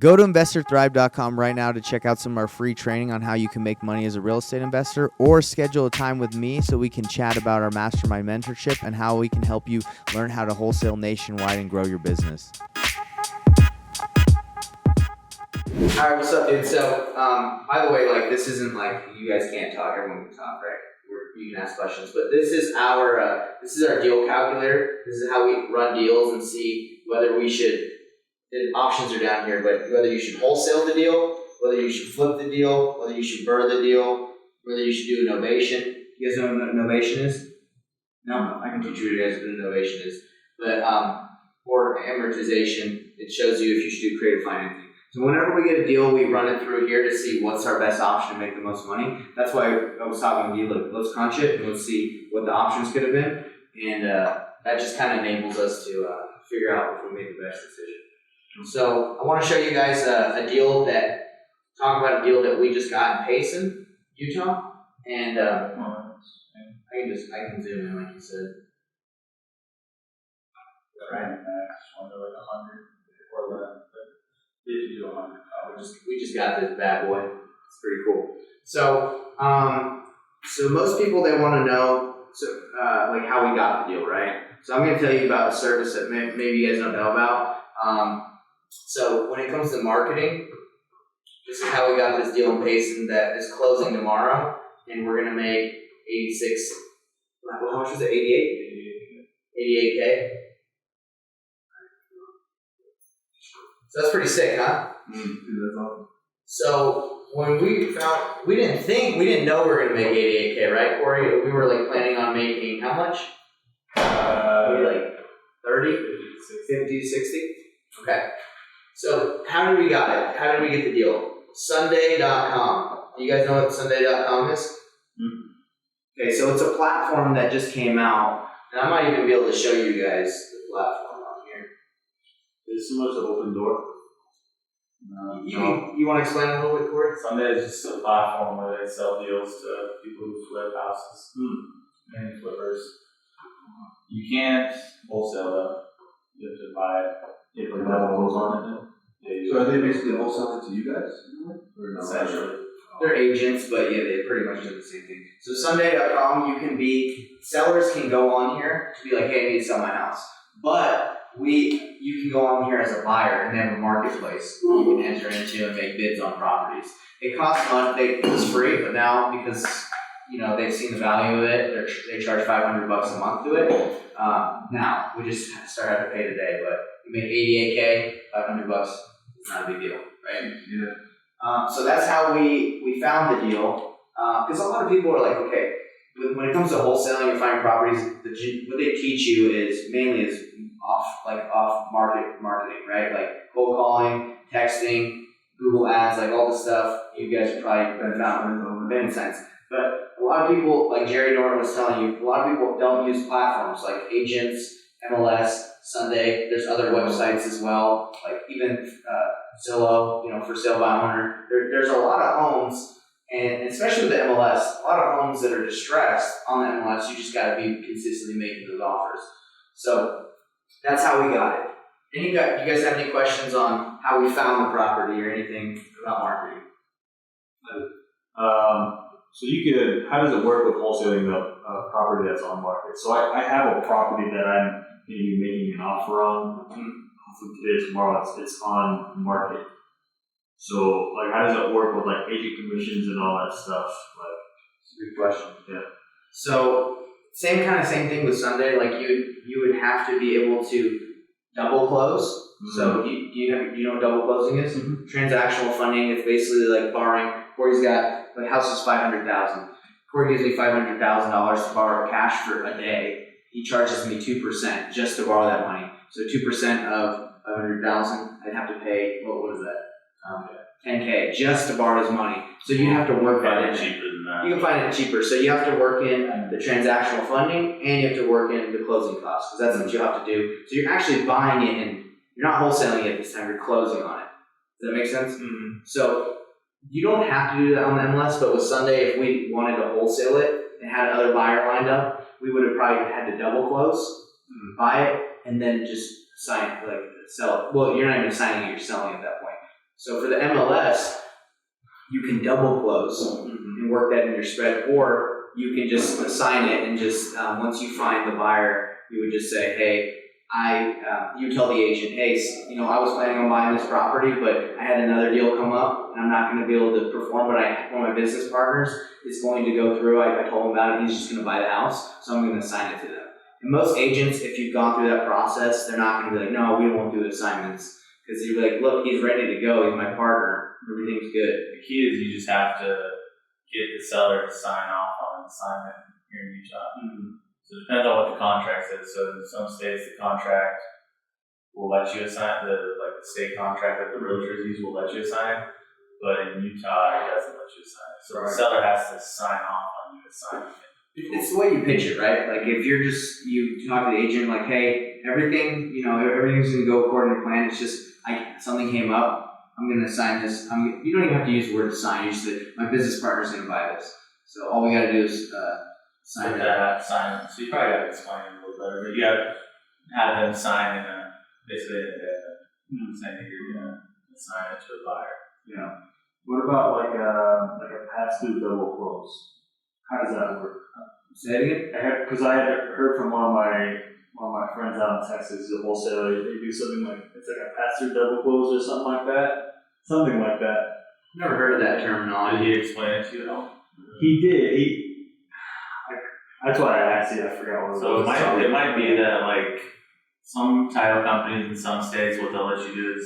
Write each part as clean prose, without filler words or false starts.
Go to investorthrive.com right now to check out some of our free training on how you can make money as a real estate investor, or schedule a time with me so we can chat about our mastermind mentorship and how we can help you learn how to wholesale nationwide and grow your business. All right, what's up, dude? So, by the way, like, this isn't like you guys can't talk, everyone can talk, right? You can ask questions, but this is our deal calculator. This is how we run deals and see whether we should. The options are down here, but whether you should wholesale the deal, whether you should flip the deal, whether you should burr the deal, whether you should do a novation. You guys know what a novation is? No, I can teach you guys what a novation is. But or amortization, it shows you if you should do creative financing. So whenever we get a deal, we run it through here to see what's our best option to make the most money. That's why I was talking to you, like, let's crunch it and let's see what the options could have been. And that just kind of enables us to figure out if we made the best decision. So I want to show you guys talk about a deal that we just got in Payne, Utah. And I can zoom in like you said. Right. Under like 100 or 50 to 100. We just got this bad boy. It's pretty cool. So so most people, they want to know like how we got the deal, right? So I'm going to tell you about a service that maybe you guys don't know about. So when it comes to marketing, this is how we got this deal in Payne that is closing tomorrow, and we're going to make 86. How much was it? 88? 88K. So that's pretty sick, huh? Dude, that's awesome. So when we didn't know we were going to make 88K, right, Corey? We were like planning on making how much? Maybe like 30, 50, 60. Okay. So how did we got it? How did we get the deal? Sunday.com. You guys know what Sunday.com is? Mm-hmm. Okay, so it's a platform that just came out, and I might even be able to show you guys the platform on here. Is it similar to Open Door? You want to explain a little bit, Corey? Sunday is just a platform where they sell deals to people who flip houses. Many flippers. You can't wholesale them. You have to buy it. You have to have a close on it. Yeah, so are they basically wholesale to you guys? Or no? Essentially. They're agents, but yeah, they pretty much do the same thing. So Sunday.com, sellers can go on here to be like, hey, I need to sell my house. But you can go on here as a buyer, and they have a marketplace you can enter into and make bids on properties. It costs money. It was free, but now because they've seen the value of it, they charge $500 a month to it. Now we just start having to pay today, but you make 88K, $500. It's not a big deal, right? Yeah. So that's how we found the deal. Because a lot of people are like, okay, when it comes to wholesaling and finding properties, what they teach you is mainly off market marketing, right? Like cold calling, texting, Google ads, like all the stuff you guys have probably been insights. But a lot of people, like Jerry Norton was telling you, a lot of people don't use platforms like agents, MLS, Sunday. There's other websites as well, like even Zillow, for sale by owner. There's a lot of homes, and especially with the MLS, a lot of homes that are distressed on the MLS. You just got to be consistently making those offers. So that's how we got it. You guys have any questions on how we found the property or anything about marketing? So how does it work with wholesaling the property that's on market? So I have a property that I'm going to be making an offer on. Hopefully today, tomorrow, it's on market. So how does it work with agent commissions and all that stuff? It's a good question. Yeah. So same thing with Sunday. You would have to be able to double close. Mm-hmm. So you know what double closing is? Mm-hmm. Transactional funding is basically like borrowing. Corey's got the house is $500,000. Corey gives me $500,000 to borrow cash for a day. He charges me 2% just to borrow that money. So 2% of $500,000, I'd have to pay what is that? $10K just to borrow his money. So you have to work that in. Cheaper than that. You can find it cheaper. So you have to work in the transactional funding, and you have to work in the closing costs, because that's what you have to do. So you're actually buying it, and you're not wholesaling it this time. You're closing on it. Does that make sense? Mm-hmm. So you don't have to do that on the MLS, but with Sunday, if we wanted to wholesale it and had another buyer lined up, we would have probably had to double close, buy it, and then just sell it. Well, you're not even signing it, you're selling it at that point. So for the MLS, you can double close and work that in your spread, or you can just assign it and just once you find the buyer, you would just say, hey, you tell the agent, hey, I was planning on buying this property, but I had another deal come up, and I'm not going to be able to perform. But one of my business partners is going to go through. I told him about it. He's just going to buy the house, so I'm going to assign it to them. And most agents, if you've gone through that process, they're not going to be like, no, we won't do assignments, because you're like, look, he's ready to go. He's my partner. Everything's good. The key is you just have to get the seller to sign off on an assignment here in Utah. So it depends on what the contract says. So in some states, the contract will let you assign the state contract that the realtors use will let you assign, but in Utah, it doesn't let you assign it. So the seller has to sign off on you assigning it. It's the way you pitch it, right? Like if you're you talk to the agent, like, hey, everything's going to go according to plan. It's just something came up. I'm going to assign this. You don't even have to use the word assign. You just say, my business partner's going to buy this. So all we got to do is sign that. Sign it. So you probably got to explain it a little better, but you got to have them sign basically saying that you're going to assign it to a buyer. Yeah. What about like a pass-through double close? How does that work? Say it again? Because I had heard from one of my friends out in Texas, he's a wholesaler, they do something like, it's like a pass-through double close or something like that. Something like that. Never heard of that terminology. Did he explain it to you at all? He did. That's why I asked you, I forgot what it was. So it might be that like some title companies in some states, what they'll let you do is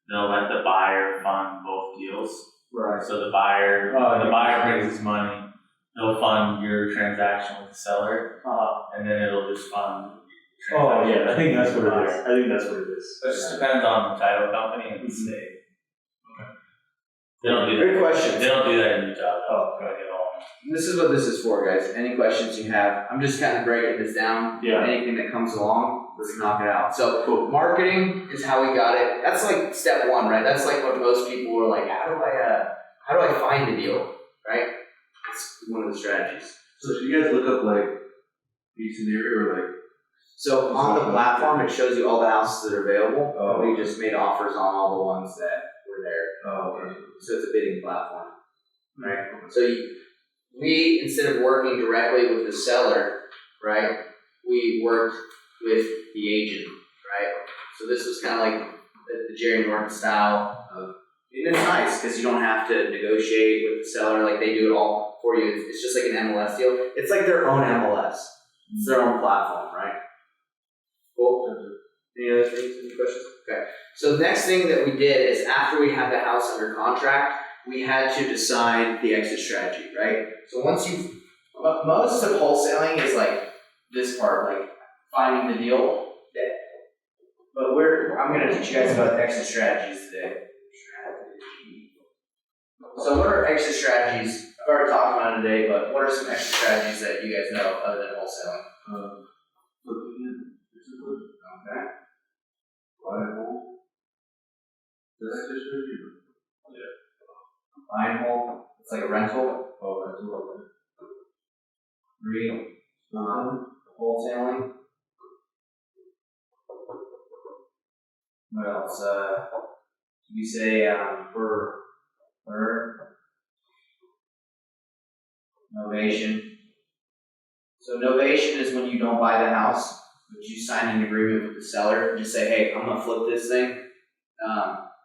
they'll let the buyer fund both deals. Right. So the buyer, when the buyer brings his money, they'll fund your transaction with the seller, and then it'll just fund the transaction. I think that's what it is. It just depends on the title company and the state. They don't do that. Great question. They don't do that in Utah. At all. This is what this is for, guys. Any questions you have? I'm just kind of breaking this down. Yeah. Anything that comes along, let's knock it out. So marketing is how we got it. That's like step one, right? That's like what most people are like, how do I find the deal, right? It's one of the strategies. So do you guys look up like decent area or like? So on the platform, it shows you all the houses that are available. Oh. We just made offers on all the ones that were there. Oh, okay. So it's a bidding platform, right? So we, instead of working directly with the seller, right, we worked with the agent, right? So this was kind of like the Jerry Norton style of, and it's nice because you don't have to negotiate with the seller, like they do it all for you. It's just like an MLS deal. It's like their own MLS. It's their own platform, right? Cool. Any other things? Any questions? Okay. So the next thing that we did is after we had the house under contract, we had to decide the exit strategy, right? So most of wholesaling is like this part, like finding the deal. But I'm going to teach you guys about exit strategies today. So what are exit strategies? I've already talked about it today, but what are some exit strategies that you guys know other than wholesaling? Okay. Buy and hold. That's just review. Buy and hold. It's like a rental. Oh, that's what. Wholesaling. What else? We say for novation. So novation is when you don't buy the house, but you sign an agreement with the seller and just say, hey, I'm gonna flip this thing.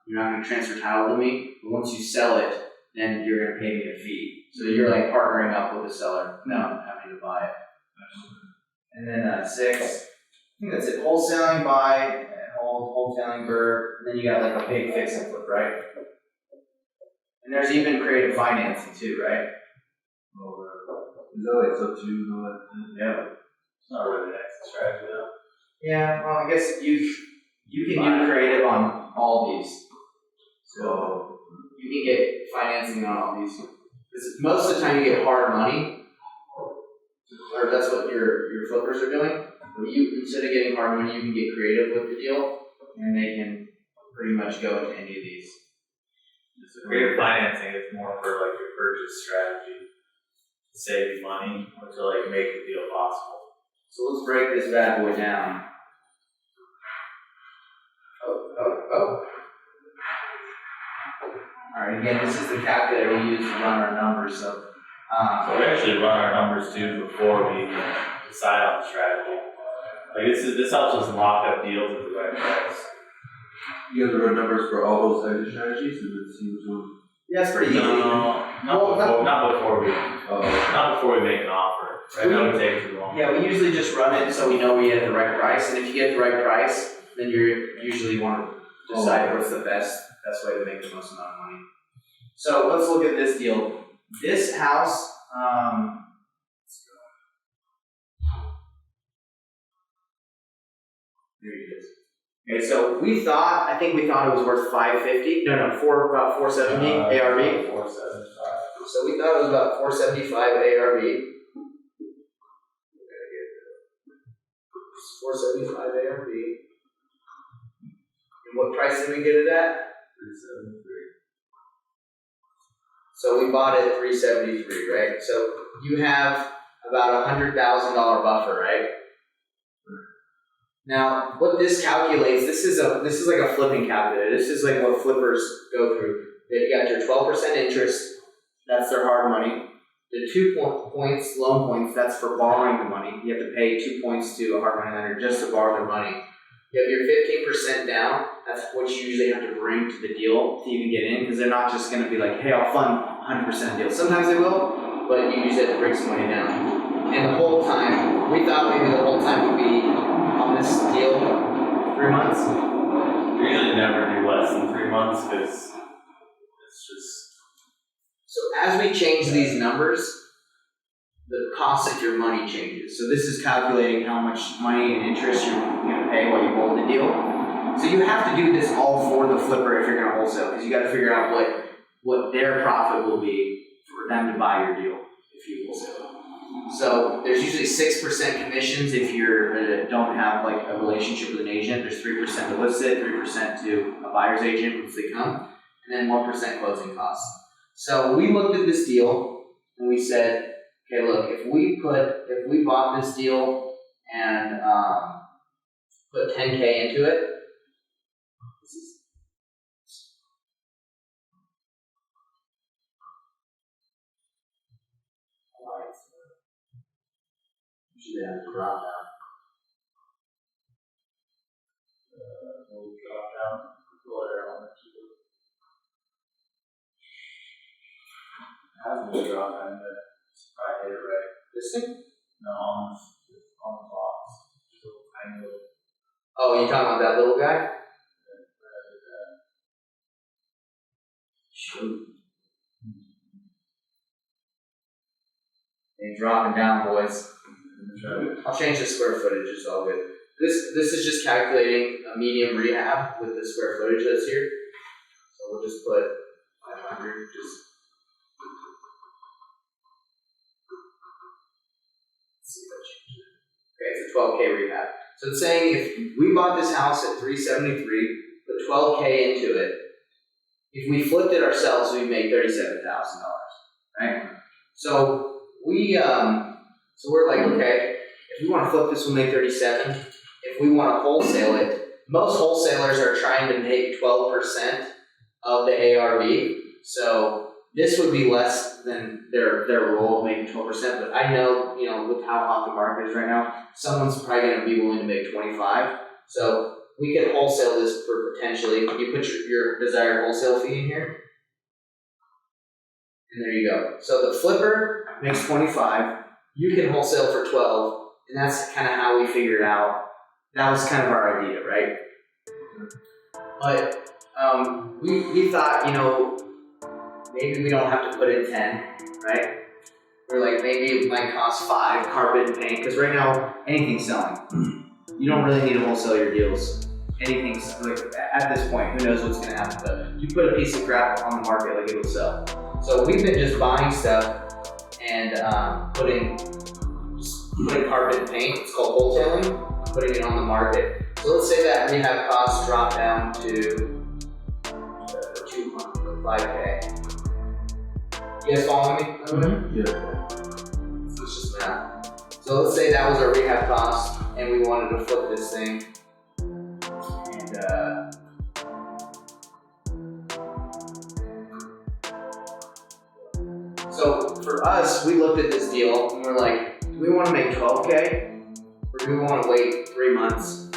You're not gonna transfer title to me, but once you sell it, then you're gonna pay me a fee. So you're like partnering up with the seller without having to buy it. And then 6, I think that's it. Wholesaling, buy, wholesaling, burr, and then you got like a big fix and flip, right? And there's even creative financing too, right? Is that like sub 2 and all that? Yeah. It's not really an exit strategy though. Yeah, well, I guess you can do creative on all these. So you can get financing on all these. Because most of the time you get hard money, or that's what your flippers are doing. But you, instead of getting hard money, you can get creative with the deal, and they can pretty much go into any of these. So creative financing is more for like your purchase strategy, to save you money or to like make the deal possible. So let's break this bad boy down. Alright, again, this is the calculator we use to run our numbers, so. So we actually run our numbers too before we decide on the strategy. Like this helps us lock up deals at the right price. You guys run numbers for all those edge strategies and then see which one? Yeah, it's pretty easy. Not before we make an offer. Right? That would take too long. Yeah, we usually just run it so we know we get the right price, and if you get the right price, then you usually want to decide what's the best way to make the most amount of money. So let's look at this deal. This house, let's go. There it is. Okay, so I think we thought it was worth $550. No, about 470 ARV. 475. So we thought it was about 475 ARV. 475 ARV. And what price did we get it at? 373. So we bought it at 373, right? So you have about $100,000 buffer, right? Now, what this calculates, this is like a flipping calculator. This is like what flippers go through. You got your 12% interest, that's their hard money. The 2 points, loan points, that's for borrowing the money. You have to pay 2 points to a hard money lender just to borrow their money. You have your 15% down, that's what you usually have to bring to the deal to even get in, because they're not just going to be like, hey, I'll fund 100% deal. Sometimes they will, but you usually have to bring some money down. And the whole time, we thought maybe the whole time would be on this deal 3 months. We usually never do less than 3 months because it's just. So as we change these numbers, the cost of your money changes. So this is calculating how much money and interest you're going to pay while you hold the deal. So you have to do this all for the flipper if you're going to wholesale, because you got to figure out what their profit will be for them to buy your deal if you wholesale it. So there's usually 6% commissions if you don't have like a relationship with an agent. There's 3% to list it, 3% to a buyer's agent once they come, and then 1% closing costs. So we looked at this deal and we said, okay, look, if we bought this deal and put 10K into it, usually have to drop down. We'll drop down the layer on the keyboard. Hasn't been drop down yet. I hit it right. This thing? No, on the box. So tiny little. Oh, you talking about that little guy? Shoot. Ain't dropping down, boys. I'll change the square footage, it's all good. This is just calculating a medium rehab with the square footage that's here. So we'll just put 500, let's see if that changes it. Okay, it's a 12K rehab. So it's saying if we bought this house at 373, put 12K into it, if we flipped it ourselves, we'd make $37,000, right? So we're like, okay, if we want to flip this, we'll make 37. If we want to wholesale it, most wholesalers are trying to make 12% of the ARV. So this would be less than their role of making 12%. But I know, with how hot the market is right now, someone's probably going to be willing to make 25. So we could wholesale this for potentially, you put your desired wholesale fee in here. And there you go. So the flipper makes 25. You can wholesale for 12. And that's kind of how we figured out. That was kind of our idea, right? But we thought, maybe we don't have to put in 10, right? We're like, maybe it might cost 5, carpet and paint, because right now, anything's selling. You don't really need to wholesale your deals. Anything's, like, at this point, who knows what's going to happen, but you put a piece of crap on the market, like, it'll sell. So we've been just buying stuff and putting carpet and paint, it's called wholetailing, putting it on the market. So let's say that rehab costs drop down to 5K. You guys following me? Mm-hmm. Yeah. So it's just math. So let's say that was our rehab cost and we wanted to flip this thing. And So for us, we looked at this deal and we're like, do we want to make 12K or do we want to wait 3 months